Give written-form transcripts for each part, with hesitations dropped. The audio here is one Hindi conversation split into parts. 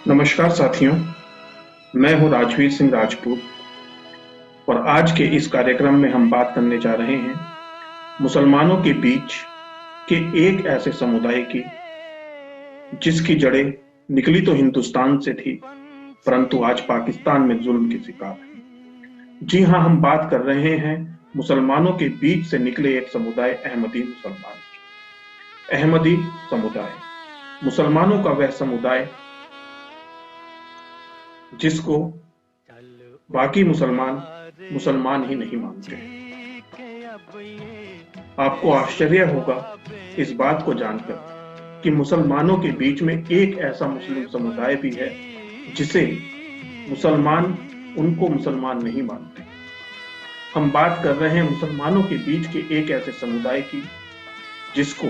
नमस्कार साथियों, मैं हूं राजवीर सिंह राजपूत और आज के इस कार्यक्रम में हम बात करने जा रहे हैं मुसलमानों के बीच के एक ऐसे समुदाय की जिसकी जड़ें निकली तो हिंदुस्तान से थी, परंतु आज पाकिस्तान में जुल्म के शिकार है। जी हां, हम बात कर रहे हैं मुसलमानों के बीच से निकले एक समुदाय अहमदी मुसलमान की। अहमदी समुदाय मुसलमानों का वह समुदाय जिसको बाकी मुसलमान ही नहीं मानते। आपको आश्चर्य होगा इस बात को जानकर कि मुसलमानों के बीच में एक ऐसा मुस्लिम समुदाय भी है जिसे मुसलमान उनको मुसलमान नहीं मानते। हम बात कर रहे हैं मुसलमानों के बीच के एक ऐसे समुदाय की जिसको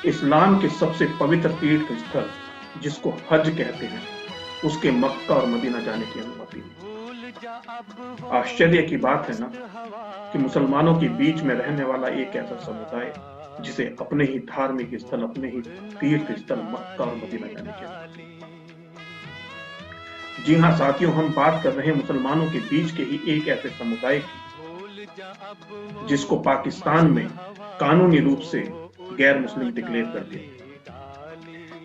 इस्लाम के सबसे पवित्र तीर्थ स्थल जिसको हज कहते हैं, उसके मक्का और मदीना जाने की अनुमति नहीं। आश्चर्य की बात है ना कि मुसलमानों के बीच में रहने वाला एक ऐसा समुदाय जिसे अपने ही धार्मिक स्थल, अपने ही तीर्थ स्थल मक्का और मदीना जाने की अनुमति। जी हाँ साथियों, हम बात कर रहे हैं मुसलमानों के बीच के ही एक ऐसे समुदाय की जिसको पाकिस्तान में कानूनी रूप से गैर मुस्लिम डिक्लेयर कर दिया।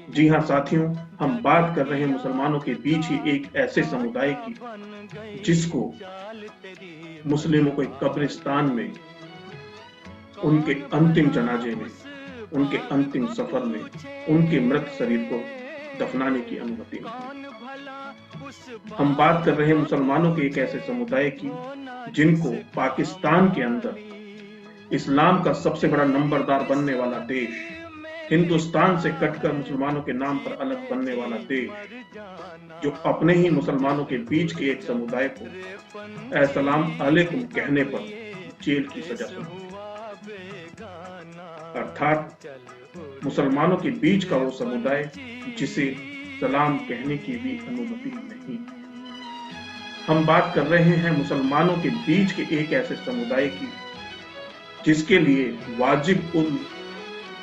जी हाँ साथियों, हम बात कर रहे हैं मुसलमानों के बीच ही एक ऐसे समुदाय की जिसको मुस्लिमों को कब्रिस्तान में, उनके अंतिम जनाजे में, उनके अंतिम सफर में, उनके मृत शरीर को दफनाने की अनुमति नहीं। हम बात कर रहे हैं मुसलमानों के एक ऐसे समुदाय की जिनको पाकिस्तान के अंदर इस्लाम का सबसे बड़ा नंबरदार बनने वाला देश, हिंदुस्तान से कटकर मुसलमानों के नाम पर अलग बनने वाला देश, जो अपने ही मुसलमानों के बीच के एक समुदाय को अस्सलाम अलैकुम कहने पर जेल की सजा सुनाई। अर्थात मुसलमानों के बीच का वो समुदाय जिसे सलाम कहने की भी अनुमति नहीं। हम बात कर रहे हैं मुसलमानों के बीच के एक ऐसे समुदाय की जिसके लिए वाजिब उल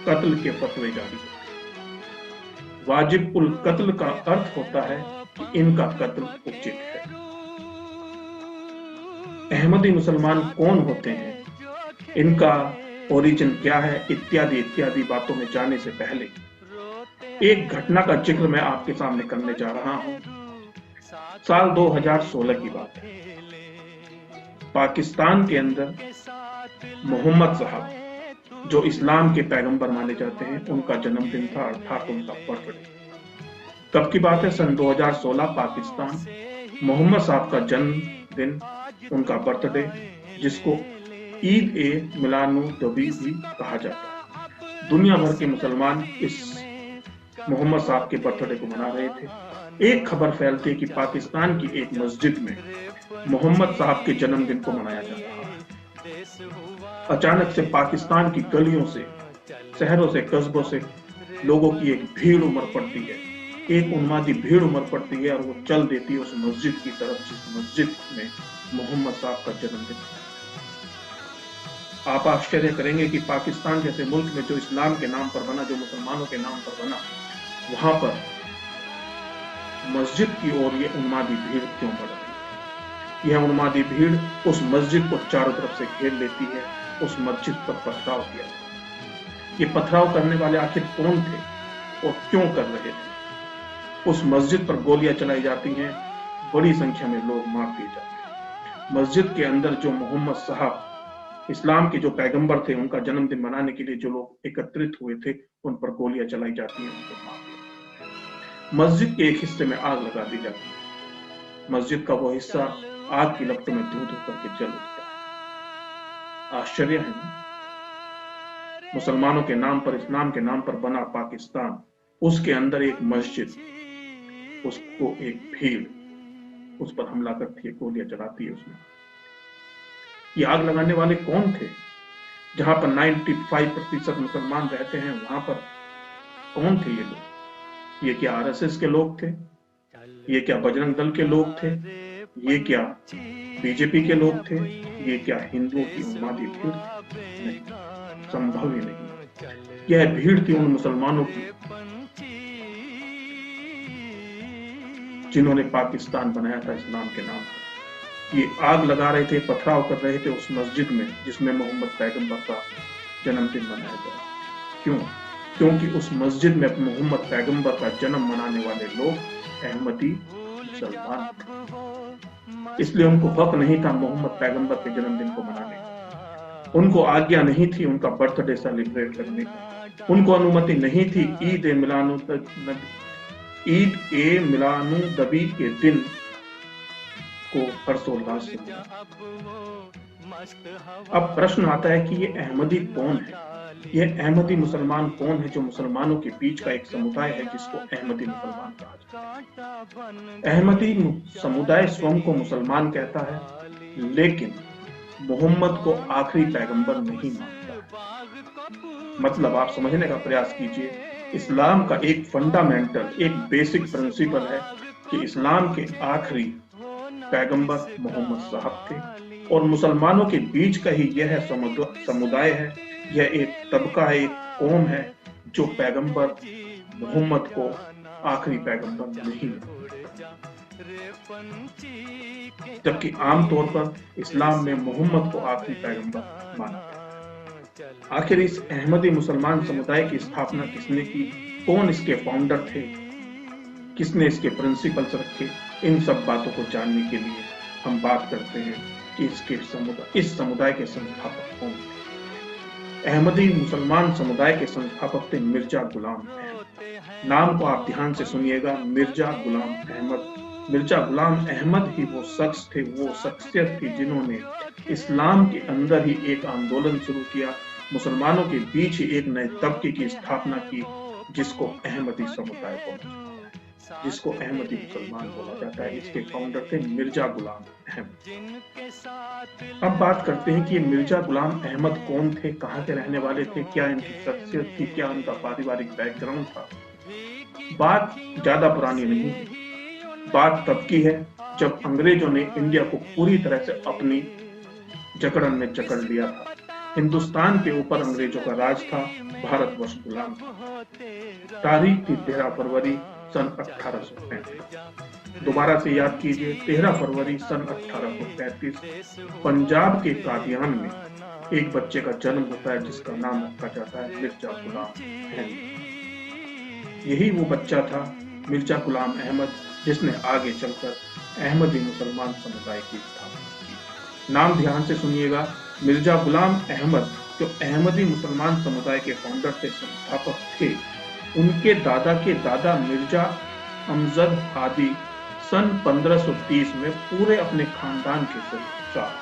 कत्ल के फतवे जारी होते। वाजिब उल कत्ल का अर्थ होता है कि इनका कत्ल उचित है। अहमदी मुसलमान कौन होते हैं, इनका ओरिजिन क्या है, इत्यादि इत्यादि बातों में जाने से पहले एक घटना का जिक्र मैं आपके सामने करने जा रहा हूं। साल 2016 की बात है। पाकिस्तान के अंदर मोहम्मद साहब, जो इस्लाम के पैगंबर माने जाते हैं, उनका जन्मदिन था, अर्थात उनका बर्थडे। कब की बात है? सन 2016 पाकिस्तान, मोहम्मद साहब का जन्मदिन, उनका बर्थडे, जिसको ईद ए मिलादुन्नबी भी कहा जाता है। दुनिया भर के मुसलमान इस मोहम्मद साहब के बर्थडे को मना रहे थे। एक खबर फैलती है कि पाकिस्तान की एक मस्जिद में मोहम्मद साहब के जन्मदिन को मनाया जा रहा है। अचानक से पाकिस्तान की गलियों से, शहरों से, कस्बों से लोगों की एक भीड़ उमड़ पड़ती है, एक उन्मादी भीड़ उमड़ पड़ती है और वो चल देती है उस मस्जिद की तरफ जिस मस्जिद में मोहम्मद साहब का जन्मदिन। आप आश्चर्य करेंगे कि पाकिस्तान जैसे मुल्क में जो इस्लाम के नाम पर बना, जो मुसलमानों के नाम पर बना, वहां पर मस्जिद की ओर ये उन्मादी भीड़ क्यों बढ़ रही है। यह उन्मादी भीड़ उस मस्जिद को चारों तरफ से घेर लेती है, उस मस्जिद पर पथराव किया। ये पथराव करने वाले आखिर कौन थे और क्यों कर रहे थे? उस मस्जिद पर गोलियां चलाई जाती हैं, बड़ी संख्या में लोग मार दिए जाते हैं। मस्जिद के अंदर जो मोहम्मद साहब, इस्लाम के जो पैगंबर थे, उनका जन्मदिन मनाने के लिए जो लोग एकत्रित हुए थे, उन पर गोलियां चलाई जाती हैं, उनको मार दिया। मस्जिद के एक हिस्से में आग लगा दी जाती है। मस्जिद का वो हिस्सा आग की लपटों में धू धू करके जल उठता है। आश्चर्य है ना? मुसलमानों के नाम पर, इस्लाम के नाम पर बना पाकिस्तान, उसके अंदर एक मस्जिद, उसको एक भीड़ उस पर हमला करती है, गोलियां चलाती है उसमें। ये आग लगाने वाले कौन थे? जहां पर 95% मुसलमान रहते हैं, वहां पर कौन थे ये लोग? ये क्या आरएसएस के लोग थे? ये क्या बजरंग दल के लोग थे? ये क्या बीजेपी के लोग थे? ये क्या हिंदुओं की उन्मादी भीड़ थी? नहीं, संभव ही नहीं। यह भीड़ थी उन मुसलमानों की जिन्होंने पाकिस्तान बनाया था इस्लाम के नाम पर। ये आग लगा रहे थे, पथराव कर रहे थे उस मस्जिद में जिसमें मोहम्मद पैगंबर का जन्मदिन मनाया गया। क्यों? क्योंकि उस मस्जिद में मोहम्मद पैगंबर का जन्म मनाने वाले लोग अहमदी मुसलमान थे, इसलिए उनको हक नहीं था मोहम्मद पैगंबर के जन्मदिन को मनाने का। उनको आज्ञा नहीं थी उनका बर्थडे सेलिब्रेट करने की। उनको अनुमति नहीं थी ईद ए मिलानुनबी के दिन को हर्षोल्लास से मनाया। अब प्रश्न आता है कि ये अहमदी कौन है? ये अहमदी मुसलमान कौन है जो मुसलमानों के बीच का एक समुदाय है जिसको अहमदी मुसलमान कहा जाता है। अहमदी समुदाय स्वयं को मुसलमान कहता है, लेकिन मोहम्मद को आखिरी पैगंबर नहीं मानता। मतलब आप समझने का प्रयास कीजिए, इस्लाम का एक फंडामेंटल, एक बेसिक प्रिंसिपल है कि इस्लाम के आखिरी पैगंबर मोहम्मद साहब थे, और मुसलमानों के बीच का ही यह समुदाय है, यह एक तबका है, एक कौम है जो पैगंबर मोहम्मद को आखिरी पैगंबर नहीं मानता। जबकि आमतौर पर इस्लाम में मोहम्मद को आखिरी पैगंबर माना था। आखिर इस अहमदी मुसलमान समुदाय की स्थापना किसने की? कौन इसके फाउंडर थे? किसने इसके प्रिंसिपल्स रखे? इन सब बातों को जानने के लिए हम बात करते हैं कि इस समुदाय के संस्थापक कौन थे। अहमदी मुसलमान समुदाय के संस्थापक थे मिर्जा गुलाम अहमद। नाम को आप ध्यान से सुनिएगा, मिर्जा गुलाम अहमद। मिर्जा गुलाम अहमद ही वो शख्स थे, वो शख्सियत थी जिन्होंने इस्लाम के अंदर ही एक आंदोलन शुरू किया, मुसलमानों के बीच ही एक नए तबके की स्थापना की, जिसको अहमदी समुदाय जिसको अहमदी मुसलमान बोला जाता है। इसके फाउंडर थे मिर्जा गुलाम अहमद। अब बात करते हैं कि ये मिर्जा गुलाम अहमद कौन थे, कहाँ के रहने वाले थे, क्या इनकी शख्सियत थी, क्या उनका पारिवारिक बैकग्राउंड था। बात ज्यादा पुरानी नहीं है, बात तब की है जब अंग्रेजों ने इंडिया को पूरी तरह से अपनी जकड़न में जकड़ लिया था। हिंदुस्तान के ऊपर अंग्रेजों का राज था, भारतवर्ष गुलाम था। तारीख थी 13 फरवरी सन 1835। दोबारा से याद कीजिए, 13 फरवरी सन 1835 पंजाब के कादियान में एक बच्चे का जन्म होता है जिसका नाम रखा जाता है मिर्जा गुलाम अहमद। यही वो बच्चा था मिर्जा गुलाम अहमद जिसने आगे चलकर अहमदी मुसलमान समुदाय की स्थापना की। नाम ध्यान से सुनिएगा, मिर्जा गुलाम अहमद जो अहमदी मुसलमान समुदाय के फाउंडर थे, संस्थापक थे, उनके दादा मिर्जा अमजद हादी सन 1530 में पूरे अपने खानदान के साथ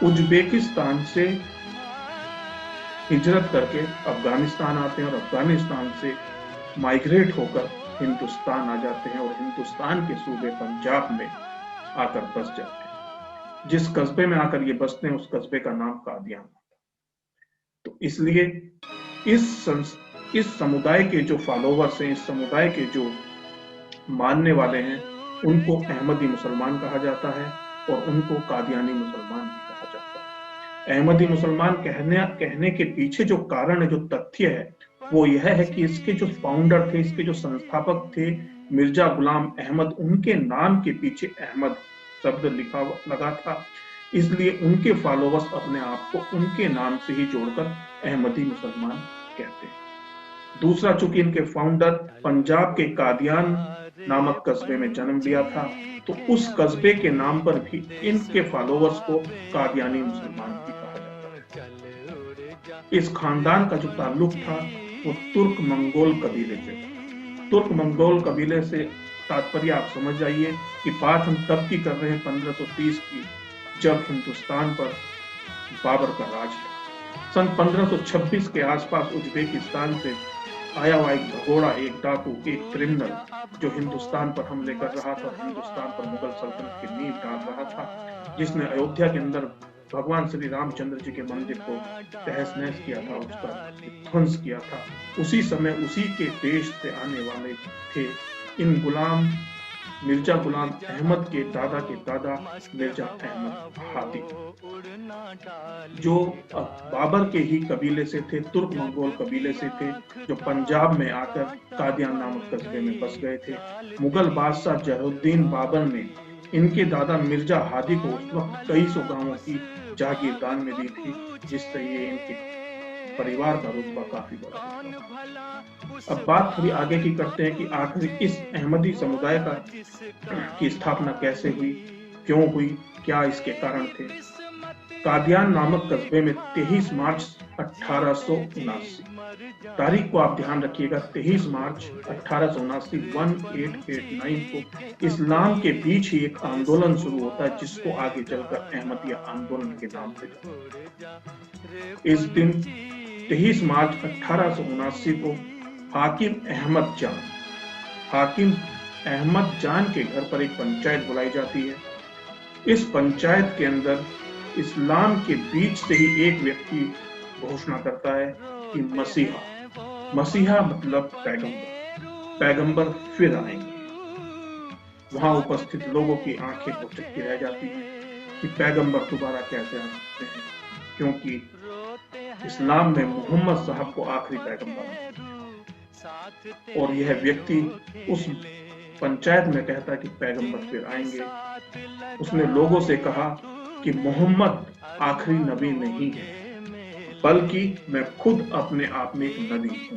उज्बेकिस्तान से हिजरत करके अफगानिस्तान आते हैं और अफगानिस्तान से माइग्रेट होकर हिंदुस्तान आ जाते हैं और हिंदुस्तान के सूबे पंजाब में आकर बस जाते हैं। जिस कस्बे में आकर ये बसते हैं उस कस्बे का नाम कादियान था। तो इसलिए इस समुदाय के जो फॉलोवर्स हैं, इस समुदाय के जो मानने वाले हैं, उनको अहमदी मुसलमान कहा जाता है और उनको कादियानी मुसलमान भी कहा जाता है। अहमदी मुसलमान कहने के पीछे जो कारण है, जो तथ्य है, वो यह है कि इसके जो फाउंडर थे, इसके जो संस्थापक थे मिर्जा गुलाम अहमद, उनके नाम के पीछे अहमद शब्द लगा था, इसलिए उनके फॉलोवर्स अपने आप को उनके नाम से ही जोड़कर अहमदी मुसलमान कहते हैं। दूसरा, चूंकि इनके फाउंडर पंजाब के कादियान नामक कस्बे में जन्म लिया था, तो उस कस्बे के नाम पर भी इनके फॉलोवर्स को कादियानी मुसलमान भी कहा जाता है। इस खानदान का जो ताल्लुक था वो तुर्क मंगोल कबीले से था। तुर्क मंगोल कबीले से तात्पर्य आप समझ जाइए कि बात हम तब की कर रहे हैं 1530 की, जब हिंदुस्तान पर बाबर का राज था। सन 1526 के आसपास उज्बेकिस्तान से आया हुआ एक भगोड़ा, एक डाकू, एक क्रिमिनल जो हिंदुस्तान पर हमले कर रहा था, हिंदुस्तान पर मुगल सल्तनत की नींव डाल रहा था, जिसने अयोध्या के अंदर भगवान श्री रामचंद्र जी के मंदिर को तहस नहस किया था, उसका ध्वंस किया था। उसी समय उसी के देश से आने वाले थे इन गुलाम मिर्जा गुलाम अहमद के दादा मिर्जा अहमद हादी, जो बाबर के ही कबीले से थे, तुर्क मंगोल कबीले से थे, जो पंजाब में आकर कादियान नामक कस्बे में बस गए थे। मुगल बादशाह जलालुद्दीन बाबर ने इनके दादा मिर्जा हादी को उस वक्त कई सौ गांवों की जागीर दान में दी थी, जिससे ये इनके परिवार का रुतबा काफी बड़ा था। अब बात थोड़ी आगे की करते हैं कि आखिर इस अहमदी समुदाय की स्थापना कैसे हुई, क्यों हुई, क्या इसके कारण थे। कादियान नामक कस्बे में 23 मार्च 1879 तारीख को आप ध्यान रखिएगा, 23 मार्च 1879 को इस्लाम के बीच ही एक आंदोलन शुरू होता है, जिसको आगे चलकर अहमदिया आंदोलन के नाम से जाना। इस दिन 23 मार्च 1879 को हाकिम अहमद जान के घर पर एक पंचायत बुलाई जाती है। इस पंचायत के अंदर इस्लाम के बीच से ही एक व्यक्ति घोषणा करता है कि मसीहा मतलब पैगंबर फिर आएंगे। वहां उपस्थित लोगों की आंखें को चक्की रह जाती हैं कि पैगंबर दोबारा कैसे आ सकते हैं, क्योंकि इस्लाम में मोहम्मद साहब को आखिरी पैगंबर, और यह व्यक्ति उस पंचायत में कहता है कि पैगंबर फिर आएंगे। उसने लोगों से कहा कि मोहम्मद आखिरी नबी नहीं है, बल्कि मैं खुद अपने आप में एक नबी हूं।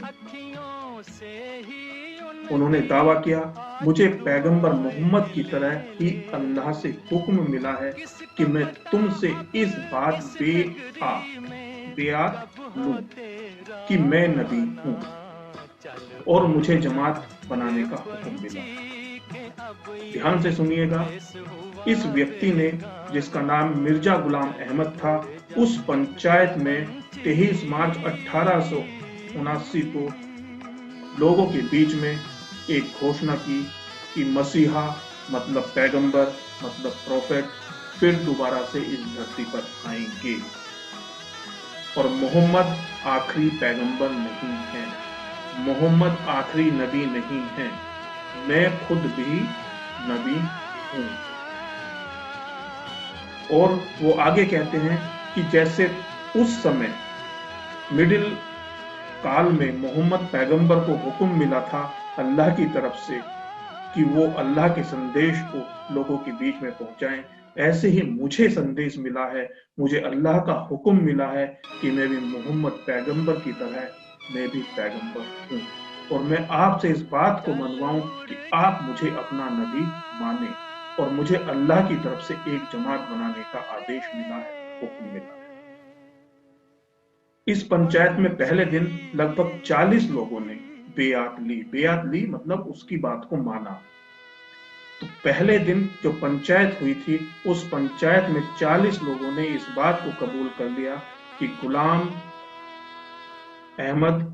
उन्होंने दावा किया, मुझे पैगंबर मोहम्मद की तरह ही अल्लाह से हुक्म मिला है कि मैं तुमसे इस बात बेआत लूं कि मैं नबी हूं, और मुझे जमात बनाने का हुक्म मिला। ध्यान से सुनिएगा, इस व्यक्ति ने, जिसका नाम मिर्जा गुलाम अहमद था, उस पंचायत में 23 मार्च 1879 को लोगों के बीच में एक घोषणा की कि मसीहा मतलब पैगंबर मतलब प्रोफेट फिर दोबारा से इस धरती पर आएंगे, और मोहम्मद आखिरी पैगंबर नहीं है, मोहम्मद आखिरी नबी नहीं है, मैं खुद भी नबी हूं। और वो आगे कहते हैं कि जैसे उस समय मिडिल काल में मोहम्मद पैगंबर को हुक्म मिला था अल्लाह की तरफ से कि वो अल्लाह के संदेश को लोगों के बीच में पहुंचाएं, ऐसे ही मुझे संदेश मिला है, मुझे अल्लाह का हुक्म मिला है कि मैं भी मोहम्मद पैगंबर की तरह मैं भी पैगंबर हूं, और मैं आपसे इस बात को मनवाऊं कि आप मुझे अपना नबी माने, और मुझे अल्लाह की तरफ से एक जमात बनाने का आदेश मिला है, हुक्म मिला है। इस पंचायत में पहले दिन लगभग 40 लोगों ने बेआत ली मतलब उसकी बात को माना। तो पहले दिन जो पंचायत हुई थी, उस पंचायत में 40 लोगों ने इस बात को कबूल कर लिया कि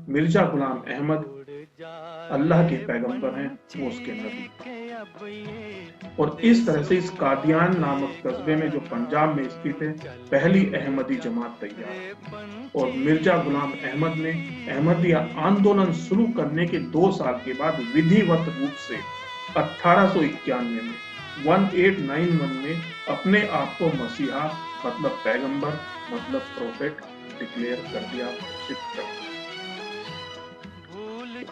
मिर्जा गुलाम अहमद अल्लाह के पैगंबर हैं, वो उसके नबी। और इस तरह से इस कादियान नामक कस्बे में जो पंजाब में स्थित है, पहली अहमदी जमात तैयार। और मिर्जा गुलाम अहमद ने अहमदिया आंदोलन शुरू करने के 2 साल के बाद विधिवत रूप से 1891 में 1891 में अपने आप को मसीहा मतलब पैगंबर मतलब प्रोफेट डिक्लेयर कर दिया, घोषित कर दिया।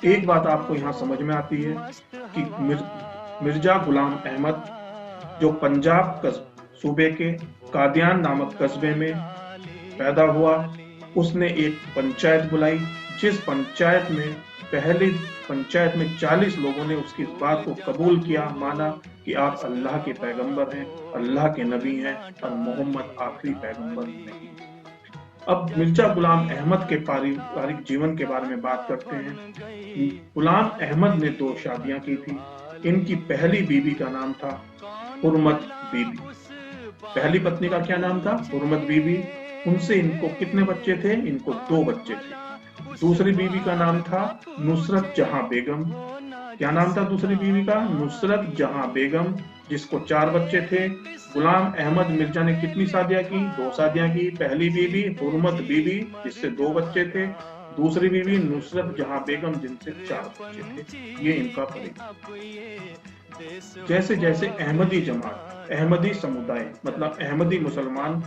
एक बात आपको यहाँ समझ में आती है कि मिर्जा गुलाम अहमद जो पंजाब सूबे के कादियान नामक कस्बे में पैदा हुआ, उसने एक पंचायत बुलाई, जिस पंचायत में पहली पंचायत में 40 लोगों ने उसकी इस बात को कबूल किया, माना कि आप अल्लाह के पैगंबर हैं, अल्लाह के नबी हैं, और मोहम्मद आखिरी पैगंबर नहीं। अब मिर्जा गुलाम अहमद के पारिवारिक जीवन के बारे में बात करते हैं। गुलाम अहमद ने 2 शादियां की थी। इनकी पहली बीबी का नाम था हुर्मत बीबी। पहली पत्नी का क्या नाम था? हुर्मत बीबी। उनसे इनको कितने बच्चे थे? इनको 2 बच्चे थे। दूसरी बीबी का नाम था नुसरत जहां बेगम। क्या नाम था दूसरी बीवी का? नुसरत जहां बेगम, जिसको 4 बच्चे थे। गुलाम अहमद मिर्जा ने कितनी शादियां की? 2 शादियां की। पहली बीवी हुर्मत बीबी, जिससे 2 बच्चे थे। दूसरी बीवी नुसरत जहां बेगम, जिनसे 4 बच्चे थे। ये इनका परिवार। जैसे जैसे अहमदी जमात, अहमदी समुदाय मतलब अहमदी मुसलमान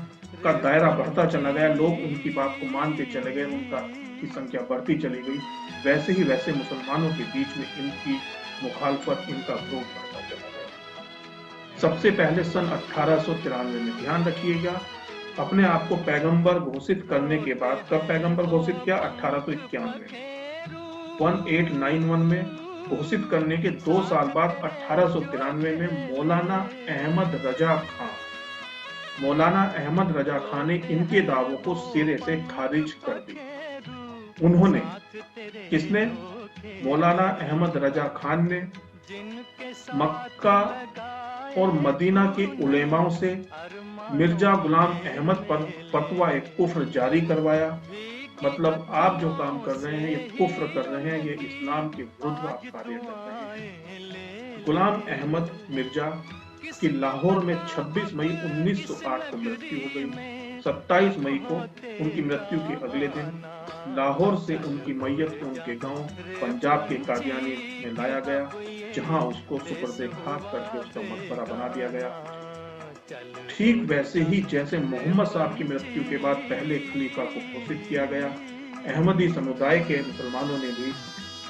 का दायरा बढ़ता चला गया, लोग उनकी बात को मानते चले गए, उनका की संख्या बढ़ती चली गई, वैसे ही वैसे मुसलमानों के बीच में इनकी मुखालफत, इनका विरोध बढ़ता चला गया। सबसे पहले सन 1893 में, ध्यान रखिएगा, अपने आप को पैगंबर घोषित करने के बाद, कब पैगंबर घोषित किया? 1891 में। 1891 में घोषित करने के 2 साल बाद 1893 में मौलाना अहमद रजा खान ने इनके दावों को सिरे से खारिज कर दी। उन्होंने, किसने? मौलाना अहमद रजा खान ने मक्का और मदीना के उलेमाओं से मिर्जा गुलाम अहमद पर फतवा कुफ्र जारी करवाया। मतलब आप जो काम कर रहे हैं ये कुफ्र कर रहे हैं, ये इस्लाम के विरुद्ध आप कार्य कर रहे हैं। गुलाम अहमद मिर्जा की लाहौर में 26 मई 1908 को मृत्यु हो गई। 27 मई को उनकी मृत्यु के अगले दिन लाहौर से उनकी मैयत को उनके गांव पंजाब के कादियानी में लाया गया, जहां उसको सुपर्दे खाक करके उसका मकबरा बना दिया गया। ठीक वैसे ही जैसे मोहम्मद साहब की मृत्यु के बाद पहले खलीफा को घोषित किया गया, अहमदी समुदाय के मुसलमानों ने भी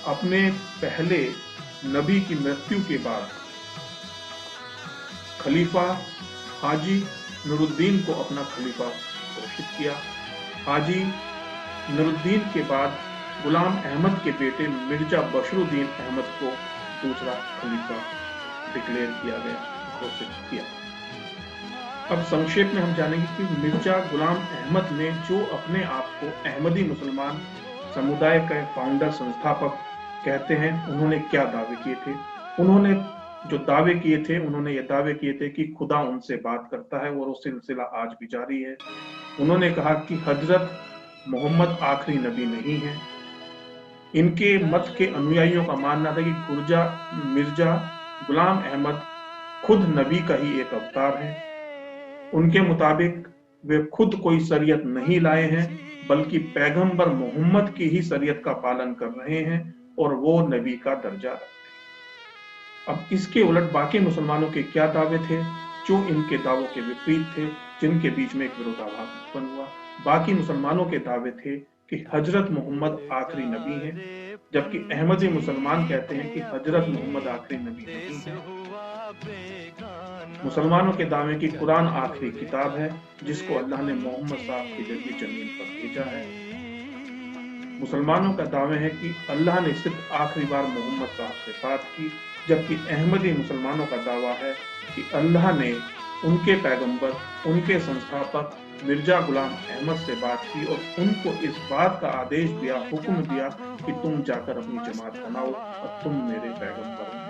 अपने पहले नबी की मृत्यु के बाद खलीफा हाजी नूरुद्दीन को अपना खलीफा घोषित किया। हाजी नूरुद्दीन के बाद गुलाम अहमद के बेटे मिर्जा बशरुद्दीन अहमद को दूसरा खलीफा डिक्लेयर किया गया, घोषित किया। अब संक्षेप में हम जानेंगे कि मिर्जा गुलाम अहमद ने जो अपने आप को अहमदी मुसलमान समुदाय के फाउंडर, संस्थापक कहते हैं, उन्होंने क्या दावे किए थे? उन्होंने जो दावे किए थे, उन्होंने ये दावे किए थे कि खुदा उनसे बात करता है और वो सिलसिला आज भी जारी है। उन्होंने कहा कि हजरत मोहम्मद आखिरी नबी नहीं है। इनके मत के अनुयायियों का मानना था कि मिर्जा गुलाम अहमद खुद नबी का ही एक अवतार है। उनके मुताबिक वे खुद कोई शरीयत नहीं लाए हैं, बल्कि पैगंबर मोहम्मद की ही शरीयत का पालन कर रहे हैं और वो नबी का दर्जा रखते हैं। अब इसके उलट बाकी मुसलमानों के क्या दावे थे जो इनके दावों के विपरीत थे, जिनके बीच में एक विरोधाभास उत्पन्न हुआ। बाकी मुसलमानों के दावे थे कि हजरत मोहम्मद आखिरी नबी हैं, जबकि अहमदी मुसलमान कहते हैं कि हजरत मोहम्मद आखिरी नबी नहीं है। मुसलमानों के दावे की कुरान आखिरी किताब है जिसको अल्लाह ने मोहम्मद साहब के जरिए जमीन पर भेजा है। मुसलमानों का दावे है कि अल्लाह ने सिर्फ आखिरी बार मोहम्मद साहब से बात की, जबकि अहमदी मुसलमानों का दावा है कि अल्लाह ने उनके पैगंबर, उनके संस्थापक मिर्जा गुलाम अहमद से बात की और उनको इस बात का आदेश दिया, हुक्म दिया कि तुम जाकर अपनी जमात बनाओ और तुम मेरे पैगंबर हो।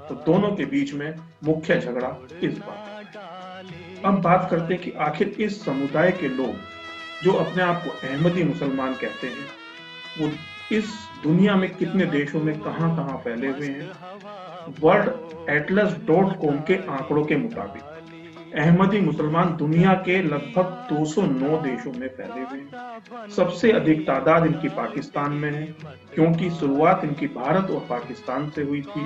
तो दोनों के बीच में मुख्य झगड़ा इस बात पर। अब बात करते हैं कि आखिर इस समुदाय के लोग जो अपने आप को अहमदी मुसलमान कहते हैं, वो इस दुनिया में कितने देशों में कहां फैले हुए हैं। worldatlas.com के आंकड़ों के मुताबिक अहमदी मुसलमान दुनिया के लगभग 209 देशों में फैले हुए हैं। सबसे अधिक तादाद इनकी पाकिस्तान में है, क्योंकि शुरुआत इनकी भारत और पाकिस्तान से हुई थी।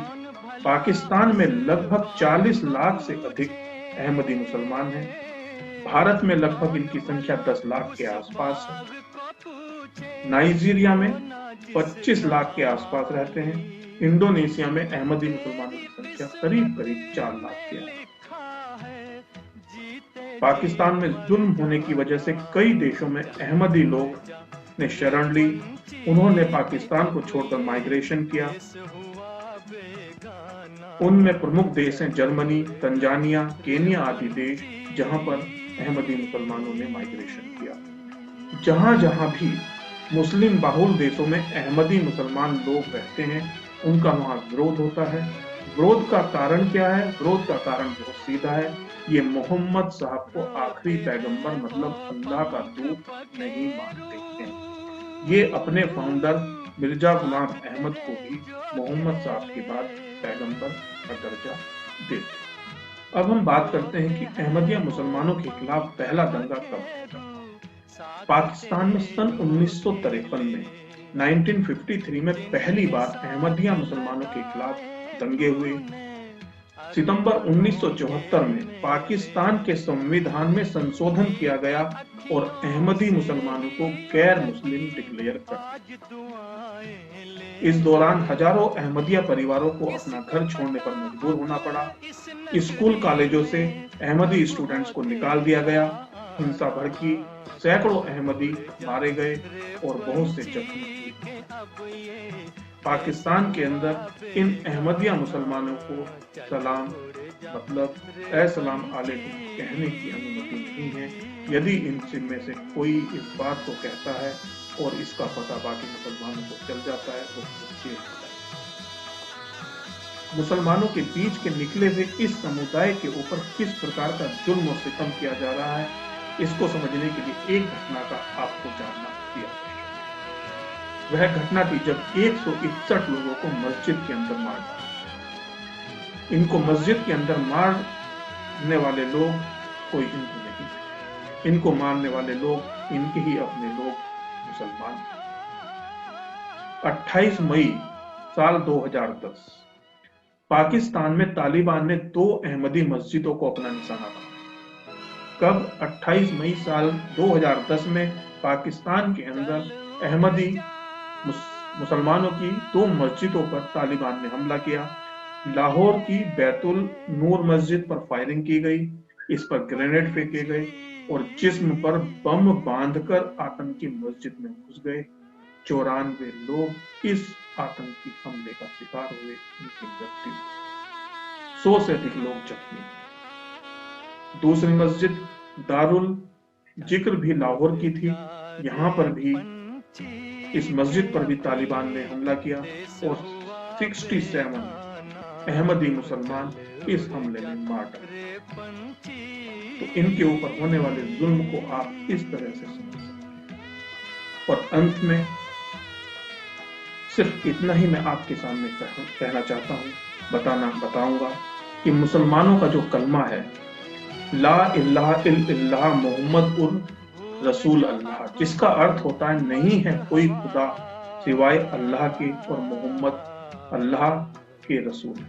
पाकिस्तान में लगभग 40 लाख से अधिक अहमदी मुसलमान हैं। भारत में लगभग इनकी संख्या 10 लाख के आसपास है। नाइजीरिया में 25 लाख के आसपास रहते हैं। इंडोनेशिया में अहमदी मुसलमानों की संख्या करीब 4 लाख के आसपास। पाकिस्तान में जुल्म होने की वजह से कई देशों में अहमदी लोग ने शरण ली। उन्होंने पाकिस्तान को छोड़कर माइग्रेशन किया। उनमें प्रमुख देश हैं जर्मनी, तंजानिया, केनिया आदि देश, जहां पर अहमदी मुसलमानों ने माइग्रेशन किया। जहां जहां भी मुस्लिम बाहुल देशों में अहमदी मुसलमान लोग रहते हैं, उनका वहां विरोध होता है। विरोध का कारण क्या है? विरोध का कारण बहुत सीधा है। ये मोहम्मद साहब को आखिरी पैगंबर मतलब अल्लाह का दूत नहीं मानते हैं। ये अपने फाउंडर मिर्जा गुलाम अहमद को भी मोहम्मद साहब के बाद पैगंबर का दर्जा देते। अब हम बात करते हैं कि अहमदिया मुसलमानों के खिलाफ पहला दंगा कब होगा। पाकिस्तान में सन 1953 में 1953 में पहली बार अहमदिया मुसलमानों के खिलाफ दंगे हुए। सितंबर 1974 में पाकिस्तान के संविधान में संशोधन किया गया और अहमदी मुसलमानों को गैर मुस्लिम डिक्लेयर कर दिया। इस दौरान हजारों अहमदिया परिवारों को अपना घर छोड़ने पर मजबूर होना पड़ा। स्कूल कॉलेजों से अहमदी स्टूडेंट्स को निकाल दिया गया, हिंसा भड़की, सैकड़ों अहमदी मारे गए और बहुत से जख्मी हुए। पाकिस्तान के अंदर इन अहमदिया मुसलमानों को सलाम मतलब अस्सलाम वालेकुम कहने की अनुमति नहीं है। यदि इनमें से कोई इस बात को कहता है और इसका पता बाकी मुसलमानों को चल जाता है तो जेल होता है। मुसलमानों के बीच के निकले हुए इस समुदाय के ऊपर किस प्रकार का जुल्म और सितम किया जा रहा है, इसको समझने के लिए एक घटना का आपको जानना भी आवश्यक है। वह घटना थी जब 161 लोगों को मस्जिद के अंदर मार डाला। इनको मस्जिद के अंदर मारने वाले लोग कोई हिंदू नहीं, इनको मारने वाले लोग इनके ही अपने लोग मुसलमान। 28 मई साल 2010 पाकिस्तान में तालिबान ने 2 अहमदी मस्जिदों को अपना निशाना बनाया। कब? 28 मई साल 2010 में पाकिस्तान के अंदर अहमदी मुसलमानों की 2 मस्जिदों पर तालिबान ने हमला किया। लाहौर की बैतुल नूर मस्जिद पर फायरिंग की गई, इस पर ग्रेनेड फेंके गए और जिस्म पर बम बांधकर आतंकी मस्जिद में घुस गए। 94 लोग इस आतंकी हमले का शिकार हुए, उनकी मृत्यु, 100 से अधिक लोग जख्मी। दूसरी मस्जिद दारुल जिक्र भी लाहौर की थी, यहाँ पर भी इस मस्जिद पर भी तालिबान ने हमला किया और 67 अहमदी मुसलमान इस हमले में मार डाले। तो इनके ऊपर होने वाले जुल्म को आप इस तरह से समझ सकते हैं। और अंत में सिर्फ इतना ही मैं आपके सामने कहना चाहता हूँ, बताऊंगा कि मुसलमानों का जो कलमा है ला इलाहा इल्लल्लाह मोहम्मद उर रसूल अल्लाह, जिसका अर्थ होता है नहीं है कोई खुदा सिवाय अल्लाह के और मोहम्मद अल्लाह के रसूल।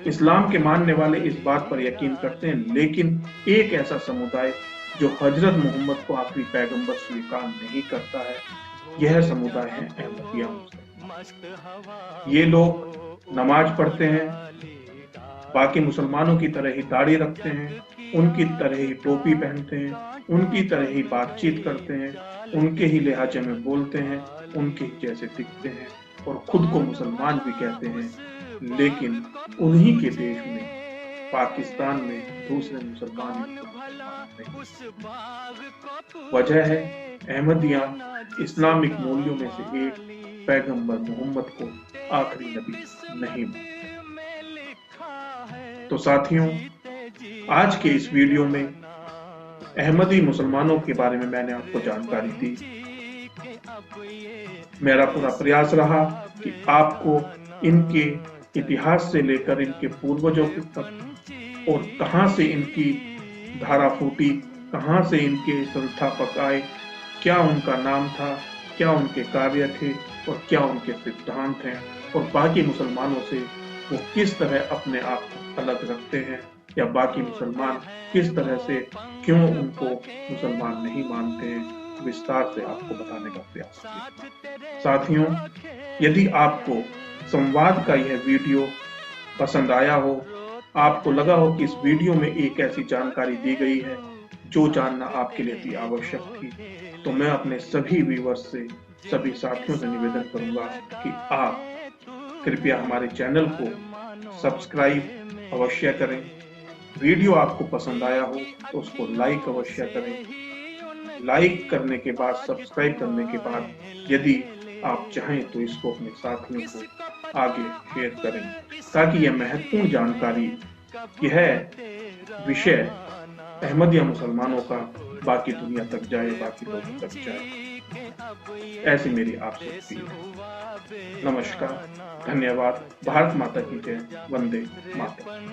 इस्लाम के मानने वाले इस बात पर यकीन करते हैं, लेकिन एक ऐसा समुदाय जो हजरत मोहम्मद को आखिरी पैगंबर स्वीकार नहीं करता है, यह समुदाय है अहमदिया मुसलमान। ये लोग नमाज पढ़ते हैं, बाकी मुसलमानों की तरह ही दाढ़ी रखते हैं, उनकी तरह ही टोपी पहनते हैं, उनकी तरह ही बातचीत करते हैं, उनके ही लहजे में बोलते हैं, उनके ही जैसे दिखते हैं और खुद को मुसलमान भी कहते हैं। लेकिन उन्हीं के देश में पाकिस्तान में दूसरे मुसलमान नहीं। वजह है अहमदिया इस्लामिक मूल्यों में से एक पैगंबर मोहम्मद को आखिरी नबी नहीं मानते। तो साथियों, आज के इस वीडियो में अहमदी मुसलमानों के बारे में मैंने आपको जानकारी दी। मेरा पूरा प्रयास रहा कि आपको इनके इतिहास से लेकर इनके पूर्वजों तक और कहां से इनकी धारा फूटी, कहां से इनके संस्थापक आए, क्या उनका नाम था, क्या उनके कार्य थे और क्या उनके सिद्धांत हैं, और बाकी मुसलमानों से वो किस तरह अपने आप को अलग रखते हैं, या बाकी मुसलमान किस तरह से क्यों उनको मुसलमान नहीं मानते हैं, विस्तार से आपको बताने का प्रयास किया। साथियों, यदि आपको संवाद का यह वीडियो पसंद आया हो, आपको लगा हो कि इस वीडियो में एक ऐसी जानकारी दी गई है जो जानना आपके लिए भी आवश्यक थी, तो मैं अपने सभी व्यूअर्स से, सभी साथियों से निवेदन करूंगा कि आप कृपया हमारे चैनल को सब्सक्राइब अवश्य करें। वीडियो आपको पसंद आया हो तो उसको लाइक अवश्य करें। लाइक करने के बाद, सब्सक्राइब करने के बाद यदि आप चाहें तो इसको अपने साथियों को आगे शेयर करें, ताकि यह महत्वपूर्ण जानकारी, यह विषय अहमदिया मुसलमानों का बाकी दुनिया तक जाए, बाकी लोगों तक जाए। ऐसी मेरी आपसे अपील है। नमस्कार, धन्यवाद। भारत माता की जय। वंदे मातरम।